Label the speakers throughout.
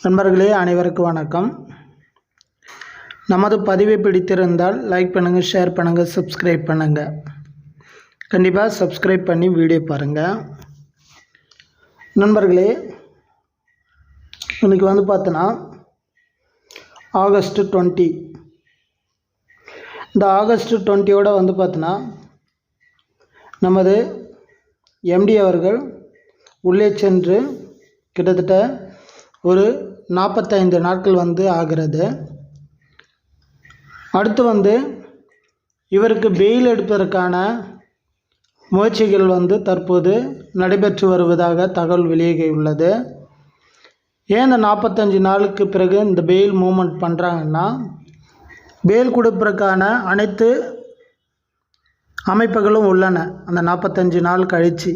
Speaker 1: நண்பர்களே அனைவருக்கும் வணக்கம். நமது பதிவை பிடித்திருந்தால் லைக் பண்ணுங்கள், ஷேர் பண்ணுங்கள், சப்ஸ்கிரைப் பண்ணுங்கள். கண்டிப்பாக சப்ஸ்கிரைப் பண்ணி வீடியோ பாருங்கள். நண்பர்களே, இன்றைக்கி பார்த்தோன்னா ஆகஸ்ட் 20. இந்த ஆகஸ்ட் 20 பார்த்தோன்னா நமது எம்டி அவர்கள் உள்ளே சென்று கிட்டத்தட்ட ஒரு 45 நாட்கள் ஆகிறது. அடுத்து இவருக்கு பெயில் எடுப்பதற்கான முயற்சிகள் தற்போது நடைபெற்று வருவதாக தகவல் வெளியாகியுள்ளது. ஏன் இந்த 45 நாளுக்கு பிறகு இந்த பெயில் மூவ்மெண்ட் பண்ணுறாங்கன்னா, பெயில் கொடுப்பதற்கான அனைத்து அமைப்புகளும் உள்ளன அந்த 45 நாள் கழித்து.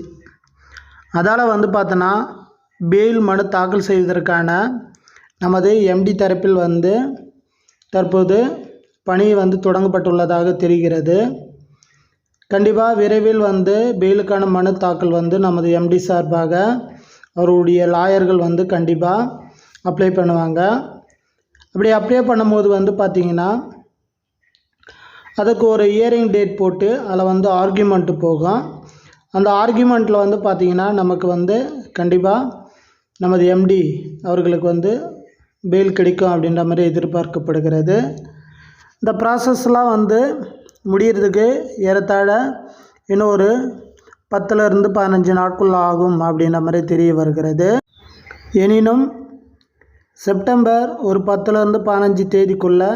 Speaker 1: அதால் பார்த்தோன்னா பெயில் மனு தாக்கல் செய்வதற்கான நமது எம்டி தரப்பில் தற்போது பணி தொடங்கப்பட்டுள்ளதாக தெரிகிறது. கண்டிப்பாக விரைவில் பெயிலுக்கான மனு தாக்கல் நமது எம்டி சார்பாக அவருடைய லாயர்கள் கண்டிப்பாக அப்ளை பண்ணுவாங்க. அப்படி அப்ளை பண்ணும்போது பார்த்திங்கன்னா அதுக்கு ஒரு ஹியரிங் டேட் போட்டு அதில் ஆர்கியூமெண்ட்டு போகும். அந்த ஆர்கியூமெண்ட்டில் பார்த்திங்கன்னா நமக்கு கண்டிப்பாக நமது எம்டி அவர்களுக்கு பெயில் கிடைக்கும் அப்படின்ற மாதிரி எதிர்பார்க்கப்படுகிறது. இந்த ப்ராசஸ்லாம் முடிகிறதுக்கு ஏறத்தாழ இன்னும் ஒரு 10லிருந்து 15 நாட்கள் ஆகும் அப்படின்ற மாதிரி தெரிய வருகிறது. எனினும் செப்டம்பர் ஒரு 10லிருந்து 15 தேதிக்குள்ளே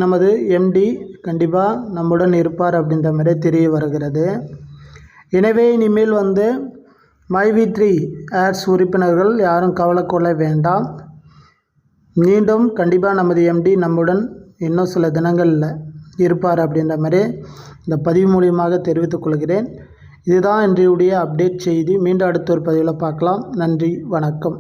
Speaker 1: நமது எம்டி கண்டிப்பாக நம்முடன் இருப்பார் அப்படின்ற மாதிரி தெரிய வருகிறது. எனவே இனிமேல் myvi3 ஆட்ஸ் உறுப்பினர்கள் யாரும் கவலை கொள்ள வேண்டாம். மீண்டும் கண்டிப்பாக நமது எம்டி நம்முடன் இன்னும் சில தினங்களில் இருப்பார் அப்படின்ற மாதிரி இந்த பதிவு மூலியமாக தெரிவித்துக் கொள்கிறேன். இதுதான் இன்றைய அப்டேட் செய்தி. மீண்டும் அடுத்த ஒரு பதிவில் பார்க்கலாம். நன்றி, வணக்கம்.